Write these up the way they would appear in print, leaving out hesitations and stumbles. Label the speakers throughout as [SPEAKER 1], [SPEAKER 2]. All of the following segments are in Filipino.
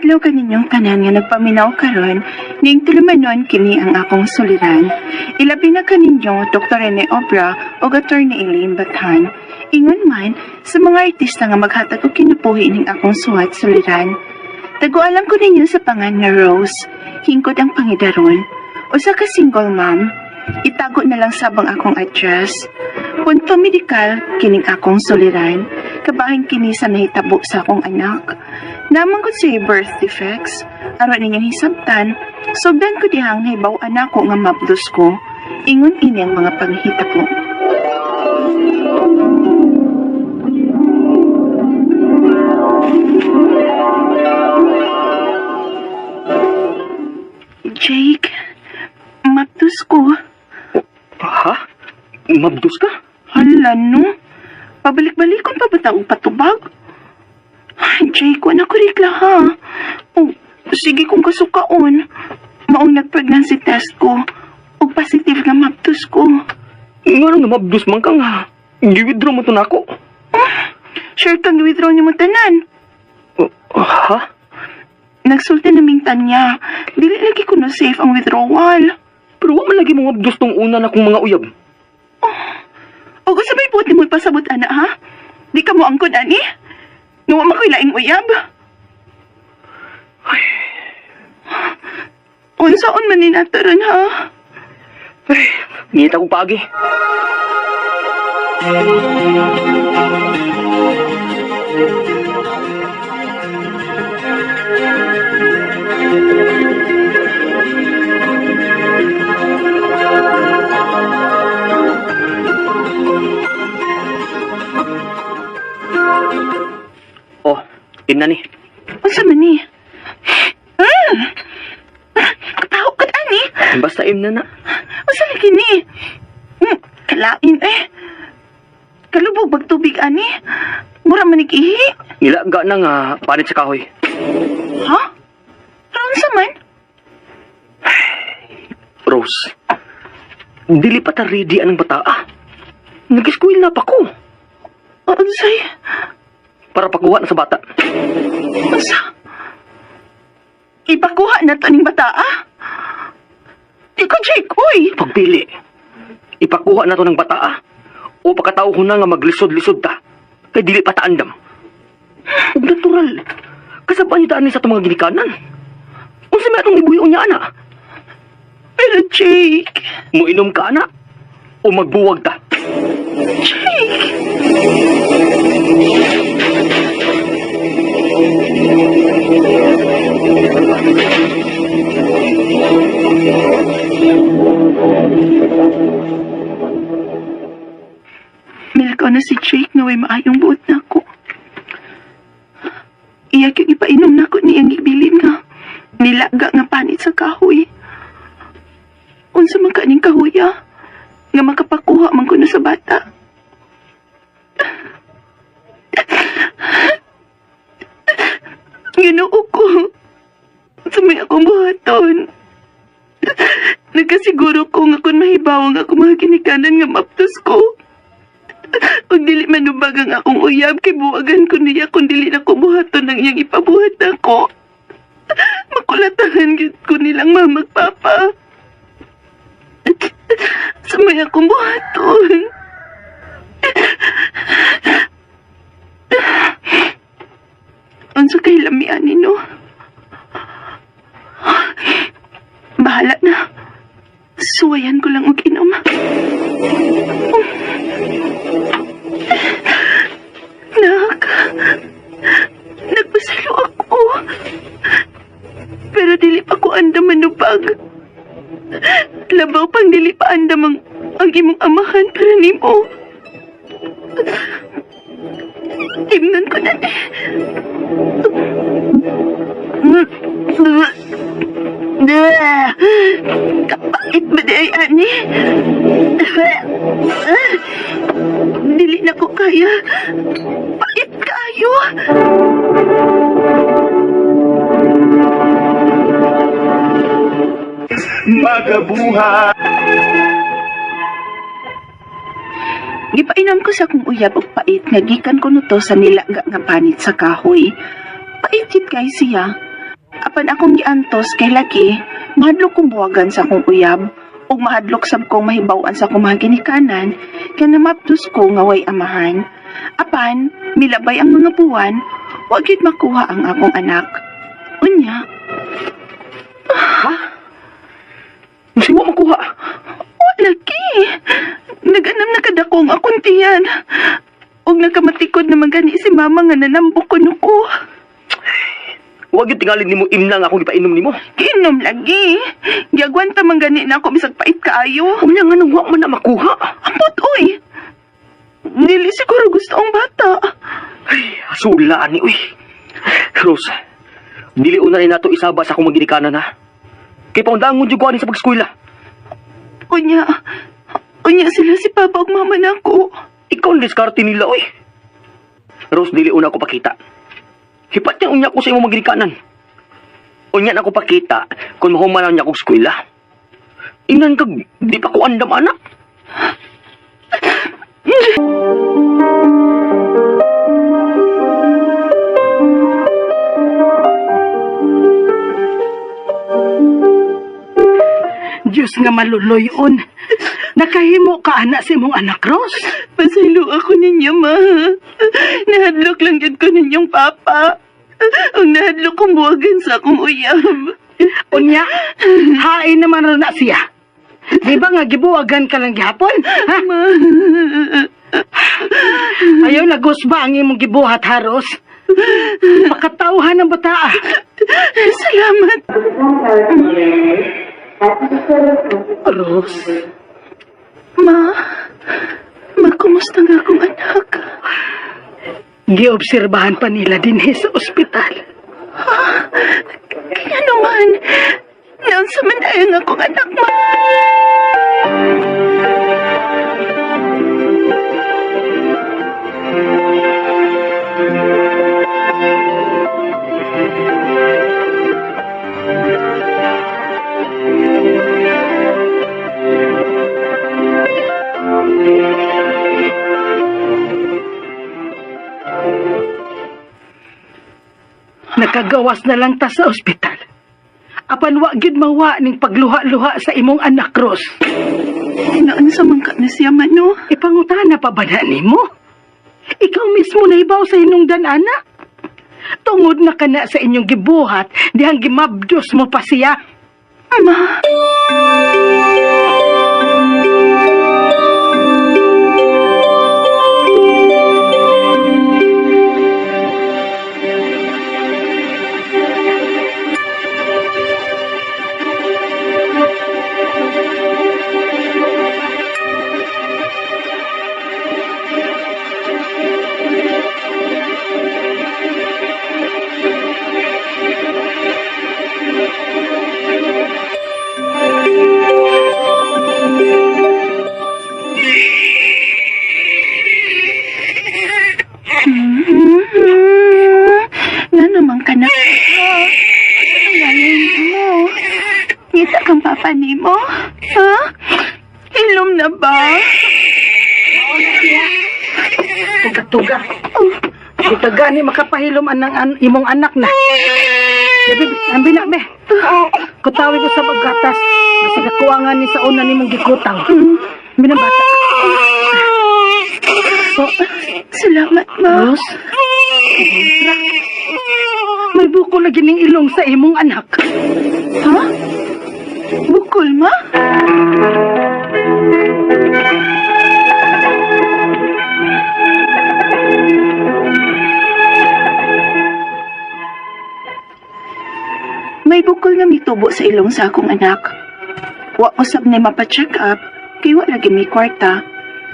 [SPEAKER 1] adlaw kaninyong tanan nga nagpaminaw karon, ning tulumanon kini ang akong suliran. Ilabi na kaninyo Dr. Rene Obra o Attorney Elaine Bathan. Ingon man sa mga artista nga maghatag og kinabuhi ning akong suwat suliran. Tagualam ko ninyo sa pangan nga Rose, hingkod ang pangidaron. Usa ka single mom, itago na lang sabang akong address. Punto medikal kining akong suliran, kabahin kini sa nahitabo sa akong anak. Namang ko siya birth defects, aron ninyong hisabtan, sugdan ko dihang nahibaw anak ko nga mabdos ko, ingon ini ang mga panghita ko. Jake, mabdos ko.
[SPEAKER 2] Ha? Mabdos ka?
[SPEAKER 1] Hala no, pabalik-balikon pa ba taong patubag? Jake, wala ko rikla ha. O, sige kung kasukaon. Maong nag-pregnancy test ko. O positive nga mabdos ko.
[SPEAKER 2] Nga nga mabdos man ka nga. Gi-withdraw mo to na ako.
[SPEAKER 1] Sure kang withdraw niyo mo tanan.
[SPEAKER 2] Ha?
[SPEAKER 1] Nagsulti naming tanya. Dili lagi ko na safe ang withdrawal.
[SPEAKER 2] Pero wa man lagi mo mabdos tong una na kong mga uyab.
[SPEAKER 1] O sabay buhat ni mo pasabot ana ha? Di ka mo angkod ani? Nga wa makoy laing uyab.
[SPEAKER 2] Ay.
[SPEAKER 1] Unsaon man ni nataran ha?
[SPEAKER 2] Ay, ngita ko pagi. Oh, ina ni.
[SPEAKER 1] Unsa man ni? Kataho ka ani?
[SPEAKER 2] Basta im na.
[SPEAKER 1] Unsa lagi ni? Kalain Kalubog bagtubig ani? Mura man ihi?
[SPEAKER 2] Nilaga na nga panit sa kahoy.
[SPEAKER 1] Ha? Pero unsa man?
[SPEAKER 2] Rose, dili pa ta ready anong bataa. Nag-eskwil na pa ko.
[SPEAKER 1] Unsay?
[SPEAKER 2] Para pakuha na sa bata.
[SPEAKER 1] Unsa? Ipakuha na to ning bataa? Ikaw, Jake, uy!
[SPEAKER 2] Pagpili. Ipakuha na to ng bataa. O pakatao ko na nga maglisod-lisod ta. Kay dili pa ta andam. Ug natural. Kasabay niya ni sa itong mga ginikanan. Unsa may atong ibuhion niya, ana?
[SPEAKER 1] Pero, Jake...
[SPEAKER 2] Muinom ka, ana? O magbuwag ta?
[SPEAKER 1] Jake... Milkaw na si Jake na way maayong buot na ako. Iyak yung ipainom na ako niyang ibilin nga. Nilaga nga panit sa kahoy. Unsa man kaning kahoya nga makapakuha man ko na sa bata. Ginoo ko. Sa may akong buhaton. Nagkasiguro ko nga kung mahibawang ako mga ginikanan nga maptos ko. Ug dili manubag ang akong uyab kay buwagan ko niya kung dili na ko buhaton ng iyang ipabuhat ako. Makulatahan gyud ko nilang mamagpapa. Sa may akong buhaton. Unsa kay lamian nino? Bahala na. Suwayan ko lang og inom. Nagpasalo ako. Pero dili pa ko andam manubag. Labaw pang dili pa andam ang imong amahan para nimo. Tingnan ko na. Kapait ba di ay ani? Dili na ko kaya. Pait kayo.
[SPEAKER 3] Magabuhay.
[SPEAKER 1] Gipainom ko sa kong uyab og pait nga gikan ko nuto sa nilaga nga panit sa kahoy. Pait yun kay siya. Apan akong giantos kay lagi, mahadlok kong buwagan sa akong uyab, ug mahadlok sab kong mahibawan sa akong mga ginikanan, kaya namaptos ko nga way amahan. Apan, milabay ang mga buwan, wagit makuha ang akong anak. Unya.
[SPEAKER 2] Ha? Gusto mo makuha?
[SPEAKER 1] Lagi. Naganam na kadako ang akong tiyan. Og nagkamatikod na magani si mama nga nanambok ko nuko.
[SPEAKER 2] Huwag yung tingalin ni mo imna nga akong ipainom ni mo.
[SPEAKER 1] Ginom lagi. Giagwanta man gani na ako bisag pait kaayo.
[SPEAKER 2] Unya nga nang huwag man na makuha.
[SPEAKER 1] Ambot, uy. Dili siguro gusto ang bata.
[SPEAKER 2] Ay, asulaan ni, uy. Rose, dili una rin nato isaba sa akong magginikanan, ha? Kaya paundangon yung kuhanin sa pag-eskwela.
[SPEAKER 1] Unya sila si Papa ug Mama nako.
[SPEAKER 2] Ikaw ang diskarte nila, uy. Rose, dili una ako pakita. Hipat niya unya ko sa imong magginikanan. Unya na ako pakita kung mahuman niya akong eskwela. Ingnan kag, di pa ko andam, anak.
[SPEAKER 4] Diyos nga maluluyon. Nakahimo ka anak si mong anak, Rose.
[SPEAKER 1] Pasaylo ako ninyo, ma. Nahadlok lang yun ko ninyong papa. Ang nahadlok kong buwagan sa akong uyab.
[SPEAKER 4] Unya, hain naman rin na siya. Di ba nga gibuwagan ka lang gihapon? Ha?
[SPEAKER 1] Ma.
[SPEAKER 4] Ayaw nagusba ang imong gibuhat, ha, Rose? Pakatauhan ng bata.
[SPEAKER 1] Salamat.
[SPEAKER 4] Rose,
[SPEAKER 1] Ma, kumusta nga akong anak?
[SPEAKER 4] giobserbahan pa nila din sa ospital.
[SPEAKER 1] Kaya naman, naon sa mandayang akong anak, ma.
[SPEAKER 4] Nakagawas na lang ta sa ospital. Apan wa gid mawa ning pagluha-luha sa imong anak, Rose.
[SPEAKER 1] Naan sa mangka na siya, mano?
[SPEAKER 4] Ipangutana pa ba na nimo? Ikaw mismo na ibaw sa hinungdan, anak. Tungod na kana sa inyong gibuhat, dihang gimabdos mo pa siya.
[SPEAKER 1] Ma. Nga naman ka na. Ngayon mo. Ngita kang papa ni mo? Ha? Hilom na ba?
[SPEAKER 4] Tuga-tuga. Tuga ni makapahilom ang imong anak na. Sabi, ambi na, be. Kutawi ko sa paggatas. Masagakuangan ni sa una ni mong gikutang. Binabata. So,
[SPEAKER 1] Salamat, ma.
[SPEAKER 4] Rose, may buko lagi ning ilong sa imong anak.
[SPEAKER 1] Ha? Bukol, ma? May bukol nga mitubo sa ilong sa akong anak. Wa usab ni mapacheck up, kay wa lagi may kwarta.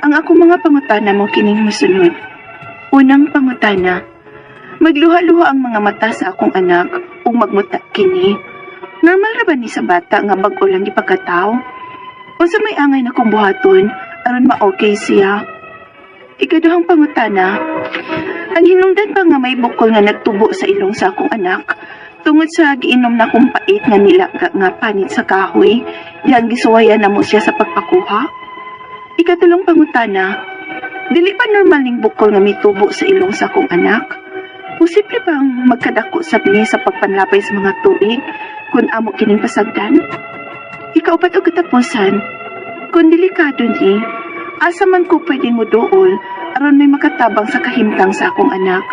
[SPEAKER 1] Ang akong mga pangutana mo kining musunod. Unang pangutana, magluha-luha ang mga mata sa akong anak ug magmuta kini. Normal ra ba ni sa bata nga bag-o lang ipagkataw? O sa may angay na kong buhaton, aron ma-okay siya? Ikaduhang pangutana, ang hinungdan pa nga may bukol nga nagtubo sa ilong sa akong anak, tungod sa giinom na kong pait nga nilaga nga panit sa kahoy, yang gisuwayan na mo siya sa pagpakuha? Ikatulong pangutana, dili pa normal ning bukol nga mitubo sa ilong sa akong anak? Posible bang magkadako sabni sa pagpanlapay sa mga tuig kung amo kining pasagdan? Ikaw ba't o katapusan? Kung delikado ni, asa man ko pwedeng muduol aron may makatabang sa kahimtang sa akong anak.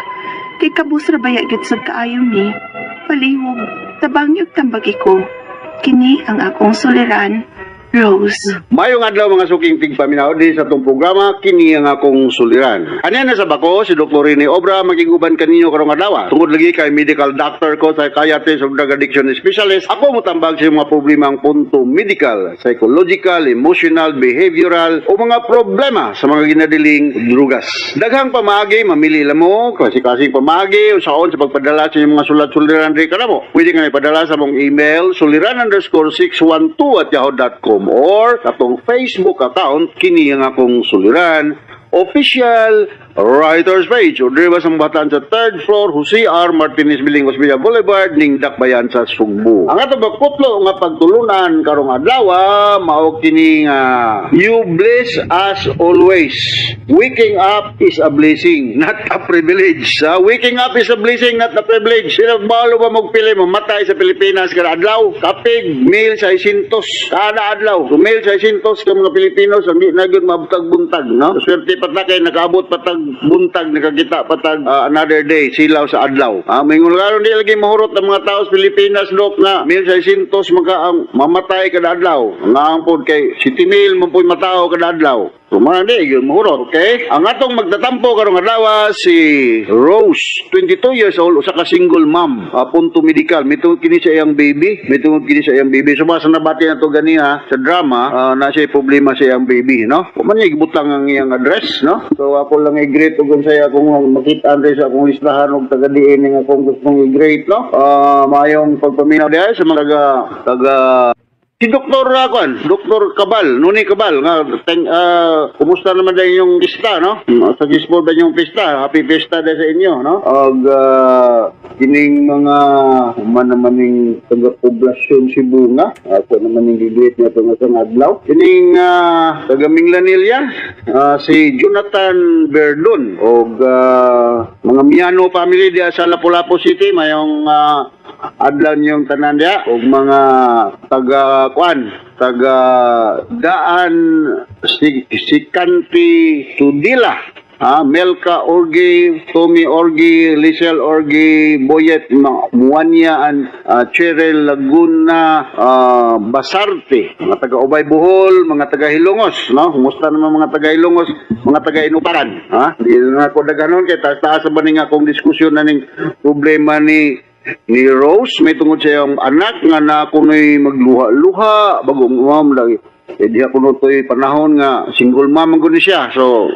[SPEAKER 1] Kay kabusra baya gid sad kaayo ni. Palihog, tabang yung tambagi ko. Kini ang akong suliran, Rose.
[SPEAKER 5] Mayong adlaw mga suking tigpaminaw di sa itong programa, kini ang akong suliran. Ano na sa bako, si Dr. Rene Obra, magiguban kaninyo karong adlaw. Tungod lagi kay medical doctor ko, psychiatrist o drug addiction specialist, ako mutambag sa mga problema ang punto medical, psychological, emotional, behavioral, o mga problema sa mga ginadiling drugas. Daghang pamagi, mamili lang mo, kasi pamagi, o saon sa pagpadala sa inyong mga sulat-suliran di ka na mo. Pwede nga ipadala sa mong email, suliran_612@yahoo.com or atong Facebook account, kini ang akong suliran official writer's page o diba sa batan sa 3rd floor Jose R. Martinez Building, Osmeña Boulevard, ning Dakbayan sa Sugbo. Ang ato bagputlo nga pagtulunan karong adlaw mao kini nga you bless us always. Waking up is a blessing, not a privilege. Waking up is a blessing, not a privilege. Sino balo ba magpili mamatay sa Pilipinas kada adlaw? Kapig mil sa 600 kada adlaw. So mil sa 600 ka mga Pilipino sa na gyud mabutag-buntag, no? Swerte patay kay nakaabot patag buntag nakakita patag another day silaw sa adlaw. Mingon karon di lagi mahurot ang mga tao sa Pilipinas dok nga 1,600 mamatay kada adlaw. Nga ampod kay 70,000 man puy matao kada adlaw. So man di gyud mahurot, okay? Ang atong magtatampo karong adlaw si Rose, 22 years old, usa ka single mom, punto medical. Mitungod kini sa iyang baby, So basta nabati na to ganiha sa drama na siya problema sa iyang baby, no? Man niya gibutang ang iyang address, no? So ako lang i-greet ug unsay akong makita andre sa akong listahan og taga-diin nga akong gustong i-greet, no? Mayong pagpaminaw diay sa mga taga si Dr. Dr. Cabal, Nuni Cabal, nga, kumusta naman din yung pista, no? Sa gisbol ba yung pista? Happy pista din sa inyo, no? Kining mga naman yung taga-poblasyon Cebu nga. Ako naman yung gigreet niya itong isang adlaw. Kining taga-Minglanilla, si Jonathan Verdun, o mga Miano family diya sa Lapu-Lapu City, mayong adlaw niyong tanan diya, o mga taga Daan, si Kanti Tudila, Melka Orgi, Tommy Orgi, Lisel Orgi, Boyet Muanya, Cheryl Laguna, Basarte, mga taga Ubay Bohol, mga taga Hilongos, no? Kumusta naman mga taga Hilongos, mga taga Inuparan, Di na ako daganon kay taas ba ning akong diskusyon na ning problema ni Rose, may tungod sa iyong anak nga na kuno'y magluha-luha bagong mom lagi. Di ako nutoy panahon nga single mom ang siya. So,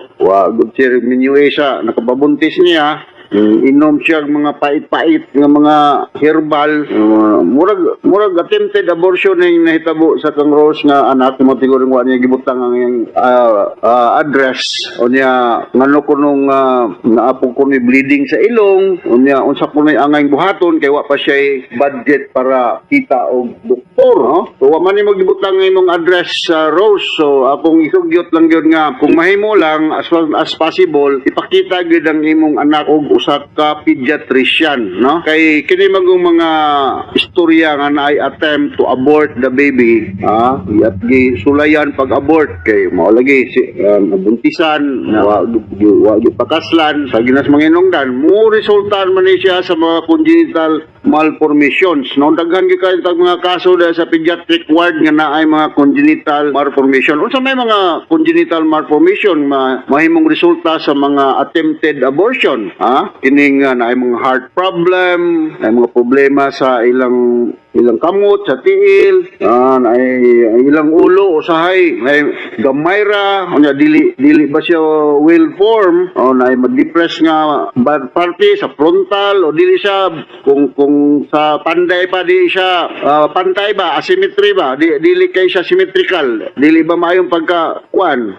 [SPEAKER 5] good siya minuwe siya, nakababuntis niya. Inom siya mga pait-pait ng mga herbal. Murag attempted abortion yung nahitabo sa kang Rose nga anak mo tiguring wa niya gibutang ang iyang address o niya ngano kunong naapong kuno'y bleeding sa ilong o niya unsa kuno'y angay buhaton kay wa pa siya budget para kita og doktor, no? So wa man ni magibutang ang imong address sa Rose. So akong isugyot lang gyud nga kung mahimo lang as long as possible ipakita gyud ang imong anak og usa ka pediatrician, no? Kay kini magong mga istorya nga naay attempt to abort the baby, at sulayan pag-abort kay mao lagi si nabuntisan na wa pakaslan sa ginas mga inungdan mo resultan man ni siya sa mga congenital malformations, no? Daghan gyud kay mga kaso sa pediatric ward nga naay mga congenital malformation. Unsa may mga congenital malformation mahimong resulta sa mga attempted abortion, kining naay mga heart problem, ay mga problema sa ilang kamot, sa tiil, ay ilang ulo, usahay, ay gamay ra, dili ba siya well form, ay ma-depress nga bad party sa frontal, o dili siya, kung sa panday pa, di siya pantay ba, asymmetry ba, dili kay siya symmetrical, dili ba mayong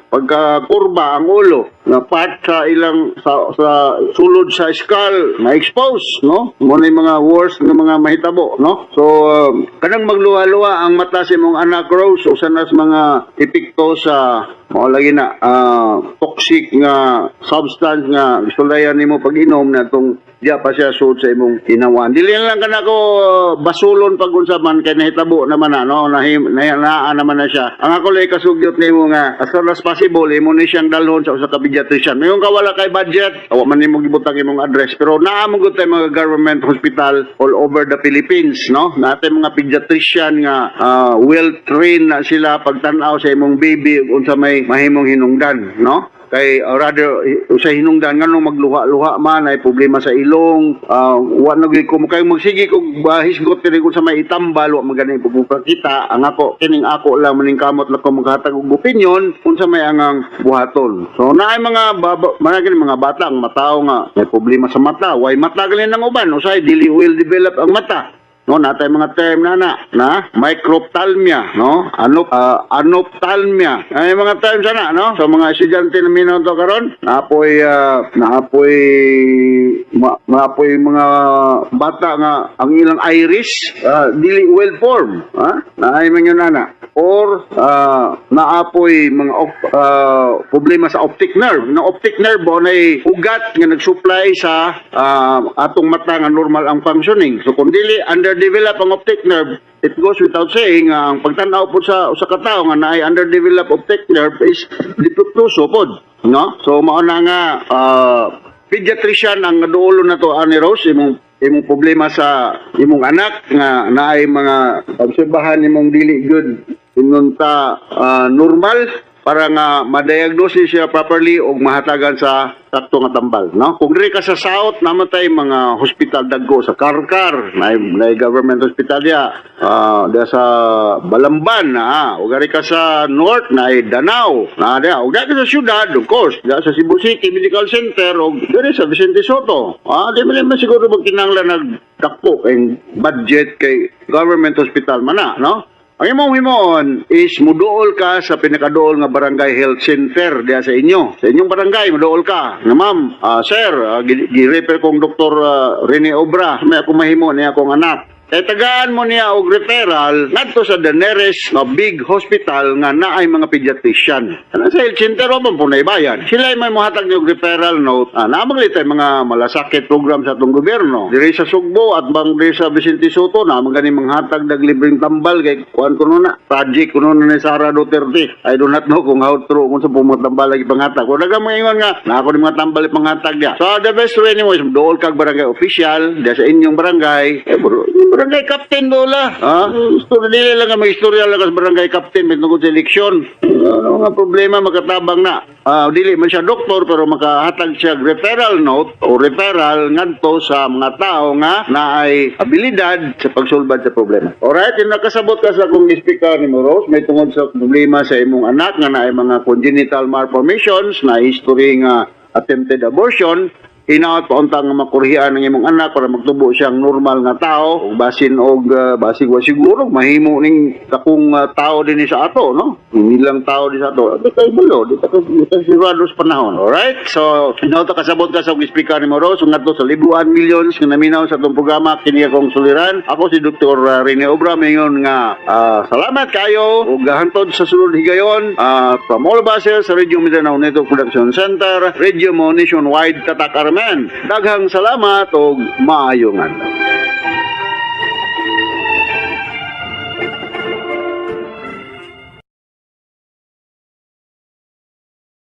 [SPEAKER 5] pagka-kurba ang ulo, na part sa ilang sa sulod sa skull na expose, no? Muna yung mga worst ng mga mahitabo, no? So kanang magluwa-luwa ang mata sa imong anak Rose o sanas mga epekto sa mao lagi na toxic nga substance nga isulayan nimo pag-inom na tong diya pa siya suod sa imong hinawan. Dili lang kana ko basulon pag unsa man kay nahitabo naman ano, naa naman na siya. Ang ako lay kasugyot nimo nga as soon as possible imo ni siyang dalhon sa usa ka pediatrician. Mayon ka wala kay budget, awa man nimo gibutang imong address, pero naa mo gud tay mga government hospital all over the Philippines, no? Natay mga pediatrician nga well trained na sila pagtan-aw sa imong baby unsa may mahimong hinungdan, no? Kay rather sa hinungdan nga nung magluha-luha man ay problema sa ilong, wa nagay ko kay magsige ko hisgot diri ko sa may itambal wa magani pagpakita. Ang ako kining ako lang maning kamot lang ko maghatag og opinion unsa may angang buhaton. So naay mga mga bata ang matao nga may problema sa mata, way mata gali nang uban usay dili well develop ang mata. No, natay mga term na microphthalmia, no? Anophthalmia. Ay mga term sana, no? So mga estudyante na minuto karon, naapoy mga bata nga ang ilang iris dili well formed, ha? Naay man yun or naapoy mga problema sa optic nerve. Na optic nerve bo nay ugat nga nagsupply sa atong mata nga normal ang functioning. So kung dili underdevelop ang optic nerve, it goes without saying ang pagtanaw po sa usa ka tawo nga naay underdeveloped optic nerve is defectuoso pod, no? So mao na nga pediatrician ang naduolo na to ani Rose imong problema sa imong anak nga naay mga obserbahan imong dili good inunta normal para nga ma-diagnose siya properly o mahatagan sa sakto nga tambal, no? Kung diri ka sa south namatay mga hospital dagko sa Karkar, na government hospital dia sa Balamban na, o gari ka sa north na Danao, na dia, o gari ka sa syudad, of course, dia sa Cebu City Medical Center o gari sa Vicente Soto. Di man siguro magkinanglan nagdakpo ang budget kay government hospital man na, no? Ang imong himon is muduol ka sa pinakaduol nga barangay health center diya sa inyo. Sa inyong barangay, muduol ka. Nga ma'am, sir, gi-refer kong Dr. Rene Obra. May akong mahimo niya akong anak. Kaya tagaan mo niya og referral ngadto sa the nearest nga big hospital nga naay mga pediatrician. Ano sa health center mo po na ibayan. Sila may mohatag og referral note. Namaglit mga malasakit program sa atong gobyerno. Diri sa Sugbo at bang diri sa Vicente Soto na magani manghatag dag libreng tambal kay kuan kuno na project kuno na ni Sara Duterte. I do not know kung how true kung sa pumutambal lagi panghatag. Kung daga mo ingon nga na ako ni mga tambal panghatag dia. So the best way nimo is dool kag barangay official dia sa inyong barangay. Barangay captain dola. Istorya nila lang may istorya lang sa barangay captain may tungkol sa eleksyon. Ano nga problema makatabang na. Dili man siya doktor pero makahatag siya referral note o referral ngadto sa mga tao nga naay abilidad sa pagsulbad sa problema. Alright, yung nakasabot ka sa kung speaker ni Moros, may tungkol sa problema sa imong anak nga naay mga congenital malformations na history nga attempted abortion. Hinaot pauntang makurhian ng imong anak para magtubo siyang normal nga tao, basin og basig wa siguro mahimo ning kakong tao din sa ato, no? Nilang tao din sa ato. Di kay bulo, di ta sigurado sa panahon. Alright? So, hinaot kasabot ka sa speaker ni Moros ngadto sa libuan millions nga naminaw sa atong programa kini akong suliran. Ako si Dr. Rene Obra mayon nga salamat kayo ug hantod sa sulod higayon from all of us sa Radio Mindanao Network Production Center, Radio Mo Nationwide Tatak Armen. Daghang salamat o maayong adlaw.